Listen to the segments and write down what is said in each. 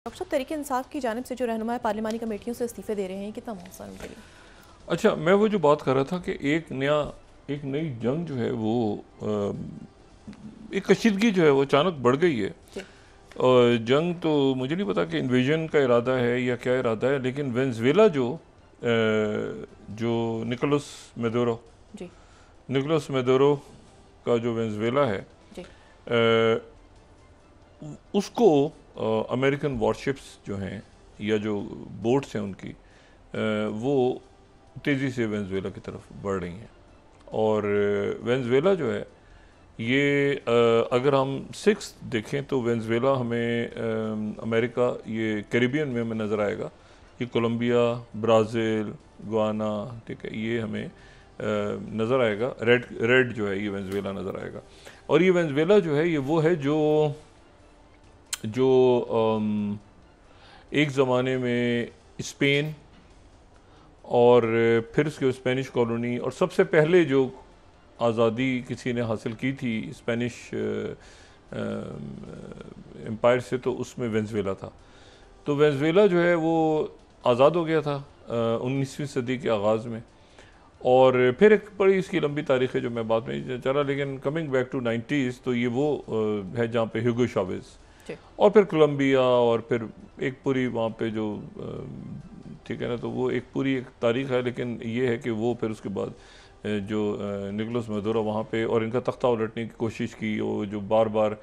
Doctor साहब, तहरीक इंसाफ की जानिब से जो रहनुमा पार्लिमानी कमेटियों से इस्तीफे दे रहे हैं, कितना मौसम उनके लिए? अच्छा, मैं वो जो बात कर रहा था कि एक नई जंग जो है वो एक कशीदगी जो है वो अचानक बढ़ गई है। जी। और जंग तो मुझे नहीं पता कि इन्वेजन का इरादा है या क्या इरादा है, लेकिन वेनेजुएला जो निकोलस मेदुरो जी। निकोलस मेदुरो का जो वेनेजुएला है, जी। अ, उसको अमेरिकन वॉरशिप्स जो हैं या जो बोट्स हैं उनकी, वो तेज़ी से वेनेजुएला की तरफ बढ़ रही हैं। और वेनेजुएला जो है ये अगर हम सिक्स देखें तो वेनेजुएला हमें अमेरिका ये कैरिबियन में हमें नज़र आएगा। ये कोलंबिया, ब्राज़ील, गुआना, ठीक है, ये हमें नज़र आएगा। रेड रेड जो है ये वेनेजुएला नज़र आएगा। और ये वेनेजुएला जो है ये वो है जो जो एक ज़माने में स्पेन और फिर उसके स्पेनिश कॉलोनी और सबसे पहले जो आज़ादी किसी ने हासिल की थी स्पेनिश एम्पायर से, तो उसमें वेनेजुएला था। तो वेनेजुएला जो है वो आज़ाद हो गया था 19वीं सदी के आगाज़ में। और फिर एक बड़ी इसकी लंबी तारीख़ है जो मैं बात में चला, लेकिन कमिंग बैक टू 90s तो ये वो है जहाँ पे ह्यूगो चावेज़ और फिर कोलंबिया और फिर एक पूरी वहाँ पे जो ठीक है ना, तो वो एक पूरी एक तारीख़ है। लेकिन ये है कि वो फिर उसके बाद जो निकोलस मेदुरो वहाँ पे और इनका तख्ता उलटने की कोशिश की, वो जो बार बार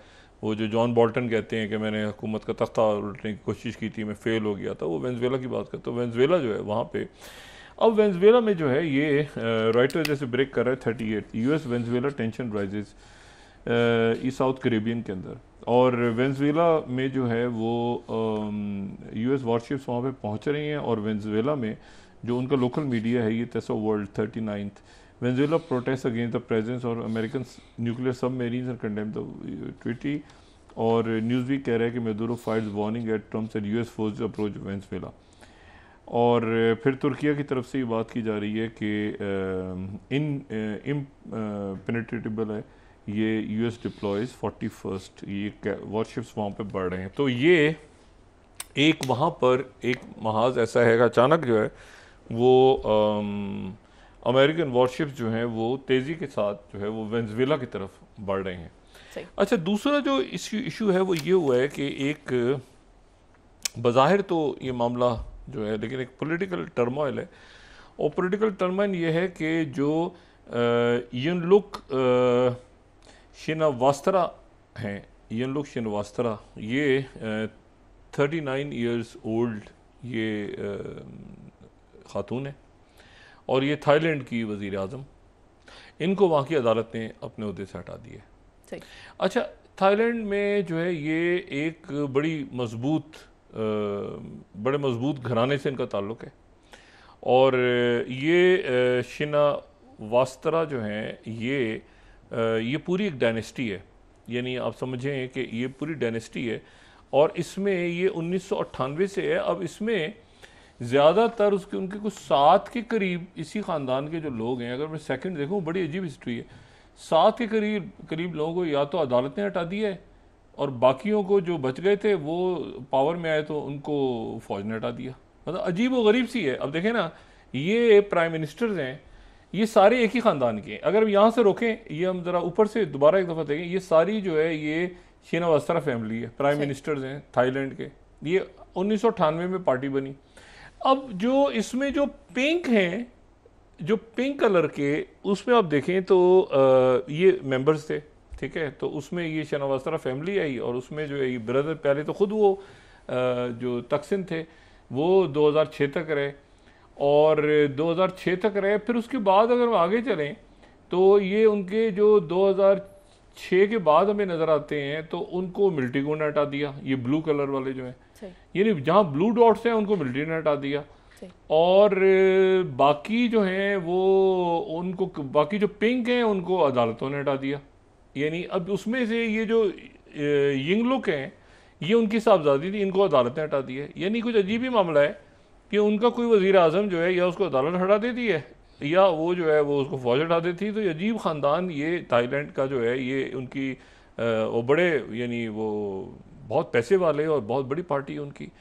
वो जो जॉन बोल्टन कहते हैं कि मैंने हुकूमत का तख्ता उलटने की कोशिश की थी, मैं फेल हो गया था, वो वेनेजुएला की बात करता। तो वेनेजुएला जो है वहाँ पे अब वेनेजुएला में जो है ये राइटर जैसे ब्रेक कर रहा है 38 यूएस वेनेजुएला टेंशन राइजेस ई साउथ कैरिबियन के अंदर। और वेनेजुएला में जो है वो यूएस वॉरशिप्स वहाँ पे पहुँच रही हैं। और वेनेजुएला में जो उनका लोकल मीडिया है ये तेसो world 39th Venezuela protest against the presence और American nuclear submarines and condemn the treaty. और न्यूज़वीक कह रहा है कि Maduro files warning at Trump and US force approach Venezuela. और फिर तुर्किया की तरफ से ये बात की जा रही है कि इम्पेनेट्रेटेबल है ये यूएस डिप्लॉयज 41st ये वॉरशिप्स वहाँ पे बढ़ रहे हैं। तो ये एक वहाँ पर एक महाज ऐसा है कि अचानक जो है वो अमेरिकन वॉरशिप्स जो हैं वो तेज़ी के साथ जो है वो वेनेजुएला की तरफ बढ़ रहे हैं। अच्छा, दूसरा जो इशू है वो ये हुआ है कि एक बज़ाहिर तो ये मामला जो है, लेकिन एक पॉलिटिकल टर्मोइल है। और पॉलिटिकल टर्मोइल ये है कि जो यिनलुक शिनवास्त्रा हैं, यिनलुक शिनवास्त्रा ये 39 ईयर्स ओल्ड ये ख़ातून है और ये थाईलैंड की वज़ीर आज़म। इनको वहाँ की अदालत ने अपने ओहदे से हटा दिया। अच्छा, थाईलैंड में जो है ये एक बड़े मज़बूत घराने से इनका ताल्लुक़ है। और ये शिनवास्त्रा जो हैं ये पूरी एक डायनेस्टी है, यानी आप समझें कि ये पूरी डायनेस्टी है। और इसमें ये 1998 से है। अब इसमें ज़्यादातर उनके कुछ 7 के करीब इसी ख़ानदान के जो लोग हैं, अगर मैं सेकंड देखूँ बड़ी अजीब हिस्ट्री है। 7 के करीब लोगों को या तो अदालत ने हटा दिया है और बाकियों को जो बच गए थे वो पावर में आए तो उनको फ़ौज ने हटा दिया। मतलब अजीब व गरीब सी है। अब देखें ना, ये प्राइम मिनिस्टर्स हैं, ये सारे एक ही ख़ानदान के हैं। अगर हम यहाँ से रोकें, ये हम ज़रा ऊपर से दोबारा एक दफ़ा देखें, ये सारी जो है ये शिनवास्त्रा फैमिली है, प्राइम मिनिस्टर्स हैं थाईलैंड के। ये 1998 में पार्टी बनी। अब जो इसमें जो पिंक हैं, जो पिंक कलर के, उसमें आप देखें तो ये मेंबर्स थे, ठीक है। तो उसमें ये शिनवास्त्रा फैमिली आई और उसमें जो है ये ब्रदर, पहले तो ख़ुद वो जो तकसिन थे वो 2006 तक रहे और 2006 तक रहे। फिर उसके बाद अगर हम आगे चलें तो ये उनके जो 2006 के बाद हमें नज़र आते हैं तो उनको मिलिट्री को ने हटा दिया। ये ब्लू कलर वाले जो हैं, यानी जहाँ ब्लू डॉट्स हैं उनको मिलिट्री ने हटा दिया। और बाकी जो हैं वो उनको, बाकी जो पिंक हैं उनको अदालतों ने हटा दिया। यानी अब उसमें से ये जो यिंगलुक हैं ये उनकी साहबजादी थी, इनको अदालत ने हटा दिया। यानी कुछ अजीब ही मामला है कि उनका कोई वज़ीर आज़म जो है या उसको अदालत हटा देती है या वो जो है वो उसको फौज हटा देती है। तो ये अजीब ख़ानदान ये थाईलैंड का जो है ये उनकी वो बड़े यानी वो बहुत पैसे वाले और बहुत बड़ी पार्टी है उनकी।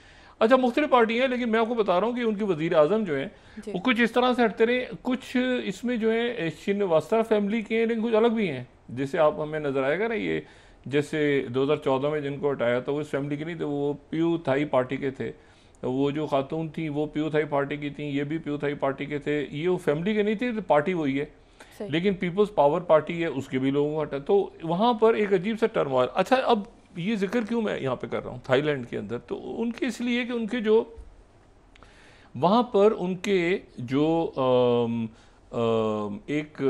अच्छा, मुख्तलिफ पार्टी हैं, लेकिन मैं आपको बता रहा हूँ कि उनके वज़ीर आज़म जो हैं वो कुछ इस तरह से हटते रहे, कुछ इसमें जो है श्रीवास्तव फैमिली के हैं, लेकिन कुछ अलग भी हैं। जैसे आप हमें नज़र आएगा ना, ये जैसे 2014 में जिनको हटाया था वो इस फैमिली के नहीं थे, वो प्यू थाई पार्टी के थे। वो जो खातून थी वो प्यू थाई पार्टी की थी, ये भी प्यू थाई पार्टी के थे। ये वो फैमिली के नहीं थे, तो पार्टी वही है, लेकिन पीपल्स पावर पार्टी है, उसके भी लोगों को हटा। तो वहाँ पर एक अजीब सा टर्मोइल। अच्छा, अब ये जिक्र क्यों मैं यहाँ पे कर रहा हूँ थाईलैंड के अंदर, तो उनके इसलिए कि उनके जो वहाँ पर उनके जो एक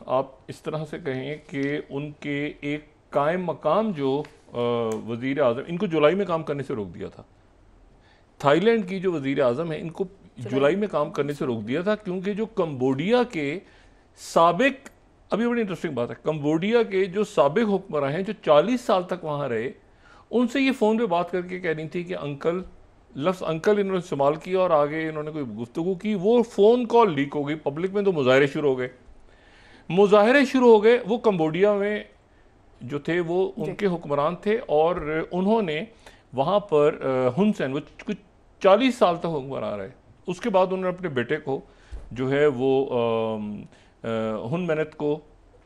आप इस तरह से कहें कि उनके एक कायम मकाम जो वज़ीर आज़म, इनको जुलाई में काम करने से रोक दिया था। थाईलैंड की जो वज़ीर आज़म है, इनको जुलाई में काम करने से रोक दिया था, क्योंकि जो कंबोडिया के साबिक, अभी बड़ी इंटरेस्टिंग बात है, कंबोडिया के जो साबिक हुक्मरान हैं जो 40 साल तक वहाँ रहे, उनसे ये फ़ोन पे बात करके कह रही थी कि अंकल, लफ्ज़ अंकल इन्होंने इस्तेमाल किया और आगे इन्होंने कोई गुफ्तगू की। वो फ़ोन कॉल लीक हो गई पब्लिक में, तो मुजाहरे शुरू हो गए। मुजाहरे शुरू हो गए, वो कंबोडिया में जो थे वो उनके हुक्मरान थे, और उन्होंने वहाँ पर हुन सेन, वो कुछ 40 साल तक हुक्मरान रहे। उसके बाद उन्होंने अपने बेटे को जो है वो हुन मेनत को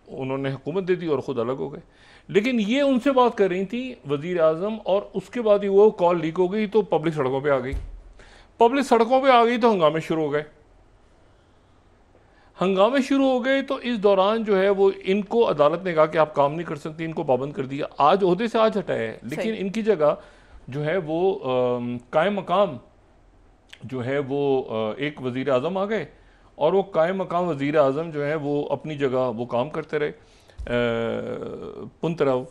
उन्होंने हुकूमत दे दी और ख़ुद अलग हो गए। लेकिन ये उनसे बात कर रही थी वज़ीर आज़म, और उसके बाद ही वो कॉल लीक हो गई, तो पब्लिक सड़कों पे आ गई। पब्लिक सड़कों पे आ गई तो हंगामे शुरू हो गए। हंगामे शुरू हो गए तो इस दौरान जो है वो इनको अदालत ने कहा कि आप काम नहीं कर सकती, इनको पाबंद कर दिया। आज ओहदे से आज हटाया है, लेकिन इनकी जगह जो है वो कायम मकाम जो है वो एक वज़ीर आज़म आ गए, और वो कायम मकाम वज़ीर आज़म जो है वो अपनी जगह वो काम करते रहे। पुंतराव,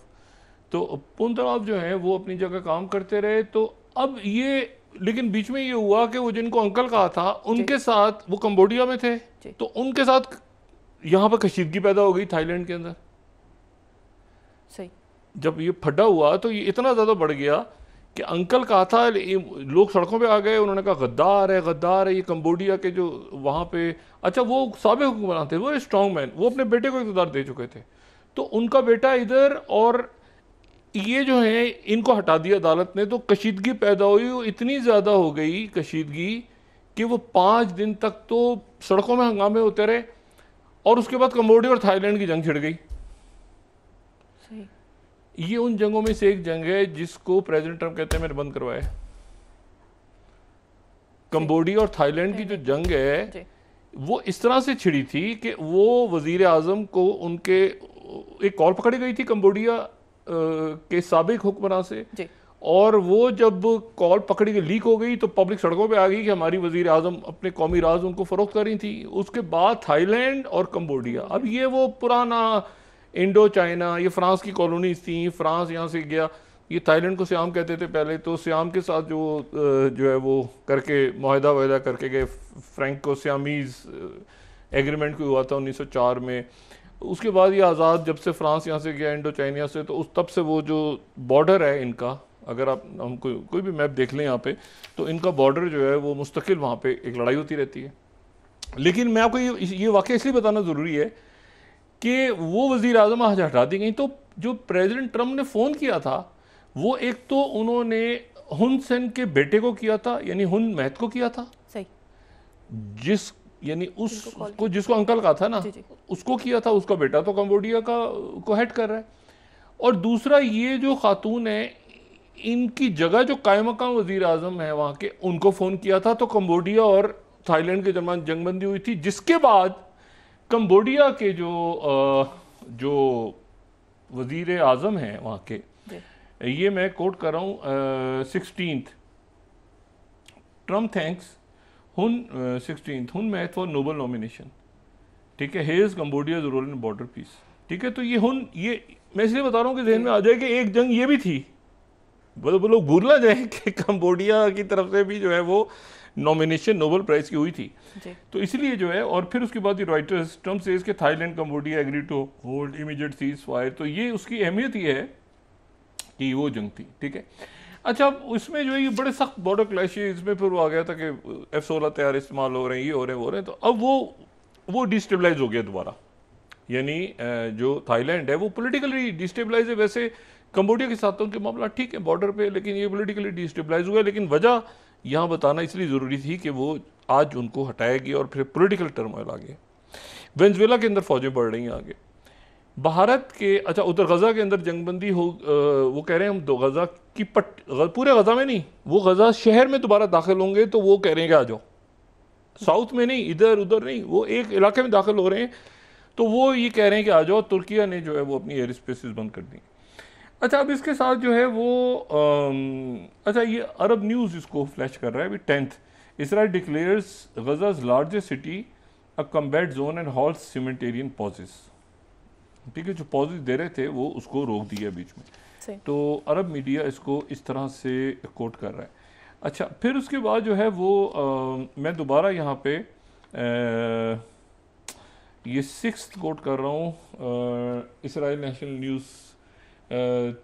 तो पुंतराव जो है वो अपनी जगह काम करते रहे। तो अब ये, लेकिन बीच में ये हुआ कि वो जिनको अंकल कहा था उनके साथ, वो कंबोडिया में थे, तो उनके साथ यहाँ पर कशीदगी पैदा हो गई थाईलैंड के अंदर। सही, जब ये फड्डा हुआ तो ये इतना ज़्यादा बढ़ गया कि अंकल कहा था, लोग सड़कों पे आ गए, उन्होंने कहा गद्दार है, गद्दार है। ये कंबोडिया के जो वहाँ पे, अच्छा वो साबिक हुक्मरान थे, वो स्ट्रॉन्ग मैन, वो अपने बेटे को इक़्तिदार दे चुके थे, तो उनका बेटा इधर, और ये जो है इनको हटा दिया अदालत ने। तो कशीदगी पैदा हुई, इतनी ज़्यादा हो गई कशीदगी कि वो 5 दिन तक तो सड़कों में हंगामे होते रहे, और उसके बाद कंबोडिया और थाईलैंड की जंग छिड़ गई। ये उन जंगों में से एक जंग है जिसको प्रेसिडेंट ट्रंप कहते हैं मैंने बंद करवाया। कंबोडिया और थाईलैंड की जो जंग है वो इस तरह से छिड़ी थी कि वो वजीर आजम को उनके एक कॉल पकड़ी गई थी कंबोडिया के साबिक हुक्मरान से, और वो जब कॉल पकड़ी गई, लीक हो गई, तो पब्लिक सड़कों पे आ गई कि हमारी वजीर आजम अपने कौमी राज उनको फरोख्त कर रही थी। उसके बाद थाईलैंड और कंबोडिया, अब ये वो पुराना इंडो चाइना, ये फ्रांस की कॉलोनीज थी, फ्रांस यहाँ से गया, ये थाईलैंड को सियाम कहते थे पहले, तो सियाम के साथ जो है वो करके मुआहदा वायदा करके गए, फ्रैंको सियामीज एग्रीमेंट को हुआ था 1904 में। उसके बाद ये आज़ाद जब से फ्रांस यहाँ से गया इंडो चाइना से, तो उस तब से वो जो बॉर्डर है इनका, अगर आप हम कोई भी मैप देख लें यहाँ पे, तो इनका बॉर्डर जो है वो मुस्तकिल वहाँ पे एक लड़ाई होती रहती है। लेकिन मैं आपको ये वाक़या इसलिए बताना ज़रूरी है कि वो वज़ीर आज़म आज हटा दी गई। तो जो प्रेसिडेंट ट्रंप ने फ़ोन किया था वो एक तो उन्होंने हुन सेन के बेटे को किया था, यानी हुन महत को किया था, सही, यानी उसको जिसको अंकल कहा था ना, उसको किया था। उसका बेटा तो कंबोडिया को हेड कर रहा है। और दूसरा ये जो खातून है, इनकी जगह जो कायम मकाम वज़ीर आज़म है वहाँ के, उनको फ़ोन किया था। तो कंबोडिया और थाईलैंड के दरमियान जंगबंदी हुई थी, जिसके बाद कंबोडिया के जो वज़ीर आज़म हैं वहाँ के, ये मैं कोट कर रहा हूँ, 16th ट्रम्प थैंक्स हुन 16th हुन मैथ फॉर नोबल नॉमिनेशन, ठीक है, hails Cambodia role in border peace, ठीक है। तो ये मैं इसलिए बता रहा हूँ कि जहन में आ जाए कि एक जंग ये भी थी, वो लोग भूल ना जाए कि कंबोडिया की तरफ से भी जो है वो नॉमिनेशन नोबेल प्राइज की हुई थी। तो इसलिए जो है, और फिर उसके बाद ये रॉयटर्स, ट्रम्प सेज के Thailand Cambodia agree to hold immediate ceasefire. तो ये उसकी अहमियत ये है कि वो जंग थी, ठीक है। अच्छा, उसमें जो है ये बड़े सख्त बॉर्डर क्लैशेस में फिर वो आ गया था कि F-16 तैयार इस्तेमाल हो रहे हैं, ये हो रहे हैं, वो हो रहे हैं। तो अब वो डिस्टेबलाइज हो गया दोबारा, यानी जो थाईलैंड है वो पोलिटिकली डिस्टेबलाइज है। वैसे कंबोडिया के साथ तो उनके मामला ठीक है बॉर्डर पे, लेकिन ये पॉलिटिकली डिस्टेबलाइज हुआ है। लेकिन वजह यहाँ बताना इसलिए ज़रूरी थी कि वो आज उनको हटाया गया और फिर पॉलिटिकल टर्मोइल आ गया। वेनेजुएला के अंदर फौजें बढ़ रही हैं आगे। भारत के अच्छा उधर गज़ा के अंदर जंगबंदी हो, वो कह रहे हैं हम दो गज़ा की पूरे गज़ा में नहीं, वो गज़ा शहर में दोबारा दाखिल होंगे, तो वो कह रहे हैं कि आ जाओ, साउथ में नहीं, इधर उधर नहीं, वो एक इलाके में दाखिल हो रहे हैं, तो वो ये कह रहे हैं कि आ जाओ। तुर्किया ने जो है वो अपनी एयर स्पेसेस बंद कर दी। अच्छा अब इसके साथ जो है वो अच्छा ये अरब न्यूज़ इसको फ्लैश कर रहा है अभी 10th, Israel declares Gaza's largest city a combat zone and halts humanitarian pauses. ठीक है, जो पॉजेस दे रहे थे वो उसको रोक दिया बीच में। तो अरब मीडिया इसको इस तरह से कोट कर रहा है। अच्छा फिर उसके बाद जो है वो मैं दोबारा यहाँ पे ये 6th कोट कर रहा हूँ, इसराइल नेशनल न्यूज़,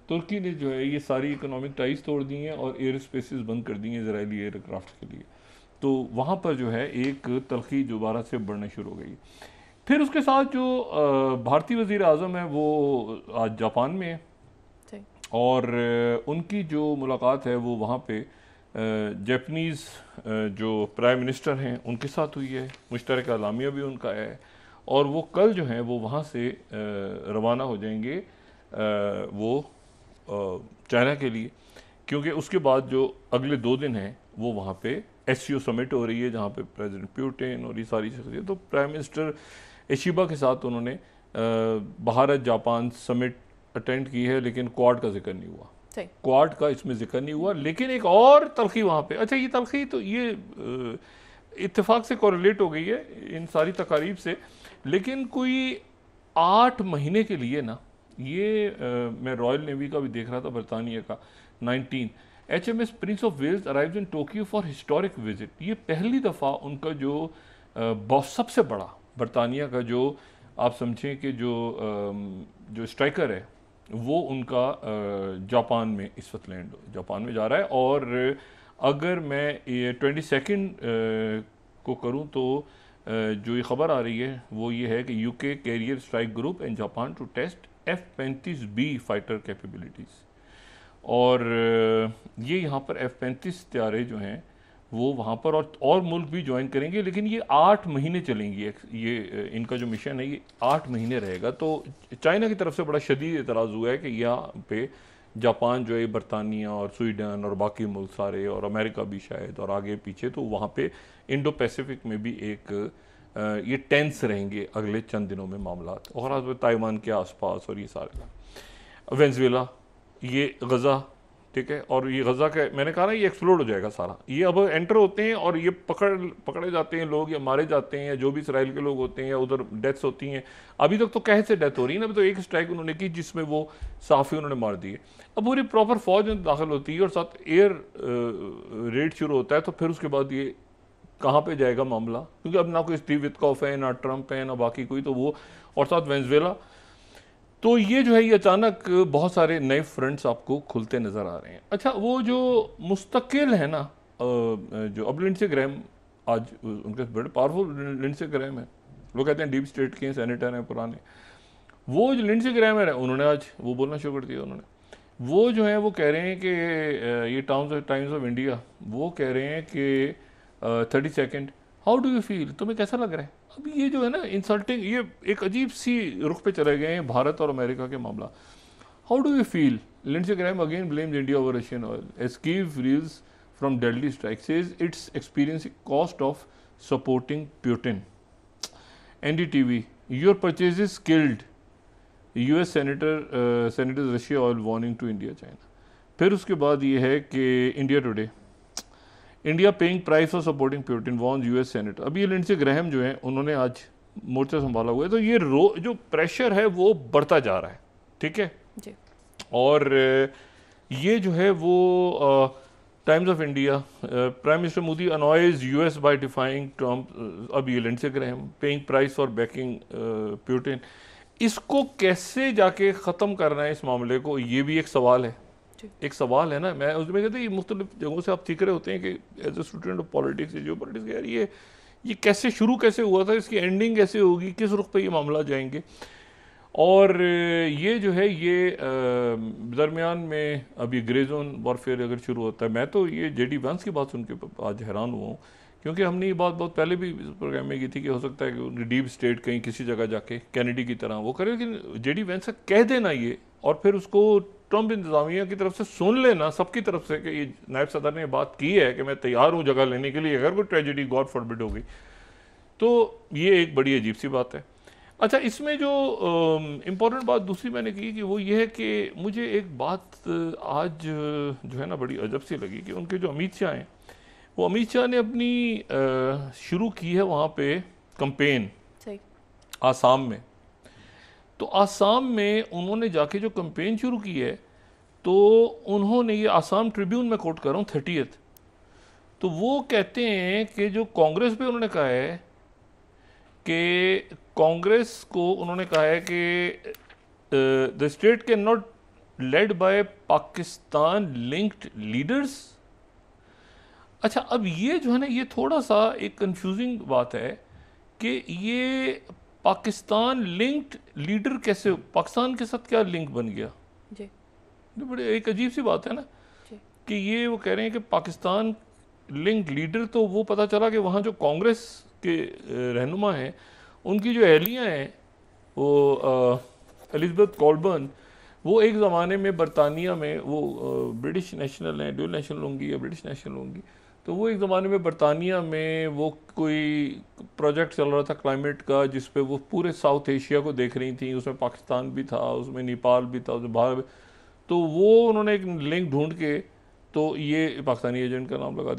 तुर्की ने जो है ये सारी इकोनॉमिक टाइज तोड़ दी हैं और एयर स्पेसेस बंद कर दी हैं इसराइली एयरक्राफ्ट के लिए। तो वहाँ पर जो है एक तलखी दोबारा से बढ़ना शुरू हो गई। फिर उसके साथ जो भारतीय वज़ीर आज़म है वो आज जापान में है और उनकी जो मुलाकात है वो वहाँ पे जापानीज़ जो प्राइम मिनिस्टर हैं उनके साथ हुई है, मुश्तरका एलामिया भी उनका है और वो कल जो है वो वहाँ से रवाना हो जाएंगे वो चाइना के लिए, क्योंकि उसके बाद जो अगले 2 दिन हैं वो वहाँ पे SCO समिट हो रही है जहाँ पे प्रेसिडेंट पुतिन और ये सारी शख्सियत, तो प्राइम मिनिस्टर एशिबा के साथ उन्होंने भारत जापान समिट अटेंड की है, लेकिन क्वाड का जिक्र नहीं हुआ, क्वाड का इसमें जिक्र नहीं हुआ। लेकिन एक और तलखी वहाँ पे, अच्छा ये तलखी तो ये इत्तेफाक से कोरिलेट हो गई है इन सारी तकारीब से, लेकिन कोई 8 महीने के लिए ना ये मैं रॉयल नेवी का भी देख रहा था बरतानिया का 19 HMS prince of Wales arrives in Tokyo for historic visit. ये पहली दफ़ा उनका जो सबसे बड़ा बरतानिया का जो आप समझें कि जो स्ट्राइकर है वो उनका जापान में इस वक्त जापान में जा रहा है। और अगर मैं ये 22 को करूं तो जो ये ख़बर आ रही है वो ये है कि UK carrier strike group in Japan to test F-35B fighter capabilities. और ये यहाँ पर F-35 तैयारे जो हैं वो वहाँ पर और मुल्क भी ज्वाइन करेंगे, लेकिन ये 8 महीने चलेंगी। ये इनका जो मिशन है ये 8 महीने रहेगा। तो चाइना की तरफ से बड़ा शदीद एतराज़ हुआ है कि यहाँ पे जापान जो है बरतानिया और स्वीडन और बाकी मुल्क सारे और अमेरिका भी शायद और आगे पीछे, तो वहाँ पे इंडो पैसिफिक में भी एक ये टेंस रहेंगे अगले चंद दिनों में मामला, और ताइवान के आसपास और ये सारे वेनेजुएला, ये गज़ा, ठीक है। और ये गज़ा का मैंने कहा ना ये एक्सप्लोड हो जाएगा सारा, ये अब एंटर होते हैं और ये पकड़े जाते हैं लोग या मारे जाते हैं या जो भी इसराइल के लोग होते हैं या उधर डेथ्स होती हैं। अभी तक तो कैसे डेथ हो रही है ना, अभी तो एक स्ट्राइक उन्होंने की जिसमें वो साफ़ी उन्होंने मार दिए। अब पूरी प्रॉपर फौज में दाखिल होती है और साथ एयर रेड शुरू होता है, तो फिर उसके बाद ये कहाँ पे जाएगा मामला, क्योंकि अब ना कोई स्टीव विटकॉफ है ना ट्रंप है ना बाकी कोई, तो वो और साथ वेनेजुएला। तो ये जो है ये अचानक बहुत सारे नए फ्रंट्स आपको खुलते नज़र आ रहे हैं। अच्छा वो जो मुस्तकिल है ना जो अब लिंडसे ग्रैहम, आज उनके बड़े पावरफुल लिंडसे ग्रैहम है, वो कहते हैं डीप स्टेट के सेनेटर हैं पुराने, वो जो लिंडसे ग्रैहम है उन्होंने आज वो बोलना शुरू कर दिया। उन्होंने वो जो है वो कह रहे हैं कि ये टाइम्स ऑफ इंडिया वो कह रहे हैं कि 30 second, how do you feel, तुम्हें कैसा लग रहा है। अब ये जो है ना इंसल्टिंग, ये एक अजीब सी रुख पे चले गए हैं भारत और अमेरिका के मामला। How do you feel, Lindsey Graham again blames India over Russian oil as Kyiv reels from deadly strike, says it's experience cost of supporting Putin. NDTV, your purchases killed US senators Russia oil warning to India China. फिर उसके बाद ये है कि India today, India paying price for supporting Putin warns US senator. अभी ये Lindsey Graham जो है उन्होंने आज मोर्चा संभाला हुआ है, तो ये जो प्रेशर है वो बढ़ता जा रहा है, ठीक है जी। और ये जो है वो Times of India, prime minister Modi annoys US by defying Trump. अब ये Lindsey Graham paying price for backing Putin, इसको कैसे जाके ख़त्म करना है इस मामले को, ये भी एक सवाल है। एक सवाल है ना, मैं उसमें कहते हैं मुख्तलिफ जगहों से आप सीख रहे होते हैं कि as a student of politics जो पॉलिटिक्स यार ये कैसे शुरू कैसे हुआ था, इसकी एंडिंग कैसे होगी, किस रुख पे ये मामला जाएंगे। और ये जो है ये दरमियान में अब ये ग्रे जोन वॉरफेयर अगर शुरू होता है, मैं तो ये जेडी वांस की बात सुन के आज हैरान हुआ हूँ, क्योंकि हमने ये बात बहुत पहले भी इस प्रोग्राम में की थी कि हो सकता है कि डीप स्टेट कहीं किसी जगह जाके कैनेडी की तरह वो करे, लेकिन जेडी वांस कह देना ये और फिर उसको ट्रंप इंतजामिया की तरफ से सुन लेना सबकी तरफ से कि ये नायब सदर ने बात की है कि मैं तैयार हूँ जगह लेने के लिए अगर कोई ट्रेजेडी गॉड फॉरबिड हो गई, तो ये एक बड़ी अजीब सी बात है। अच्छा, इसमें जो इम्पोर्टेंट बात दूसरी मैंने की कि वो ये है कि मुझे एक बात आज जो है ना बड़ी अजब सी लगी कि उनके जो अमित शाह हैं, वो अमित शाह ने अपनी शुरू की है वहाँ पे कंपेन आसाम में। तो आसाम में उन्होंने जाके जो कंपेन शुरू की है, तो उन्होंने ये आसाम ट्रिब्यून में कोट कर रहा हूँ 30th, तो वो कहते हैं कि जो कांग्रेस पे उन्होंने कहा है कि कांग्रेस को उन्होंने कहा है कि the state can not led by Pakistan linked leaders. अच्छा, अब ये जो है ना ये थोड़ा सा एक कंफ्यूजिंग बात है कि ये पाकिस्तान लिंक्ड लीडर कैसे, पाकिस्तान के साथ क्या लिंक बन गया जी? ये बड़ी एक अजीब सी बात है ना जी। कि ये वो कह रहे हैं कि पाकिस्तान लिंक्ड लीडर, तो वो पता चला कि वहाँ जो कांग्रेस के रहनुमा हैं उनकी जो अहलियाँ हैं वो एलिज़ाबेथ कॉलबर्न, वो एक ज़माने में बरतानिया में वो ब्रिटिश नेशनल हैं, ड्यूल नेशनल होंगी या ब्रिटिश नेशनल होंगी, तो वो एक ज़माने में बरतानिया में वो कोई प्रोजेक्ट चल रहा था क्लाइमेट का जिस पे वो पूरे साउथ एशिया को देख रही थी, उसमें पाकिस्तान भी था, उसमें नेपाल भी था, उसमें भारत, तो वो उन्होंने एक लिंक ढूंढ के तो ये पाकिस्तानी एजेंट का नाम लगा दिया।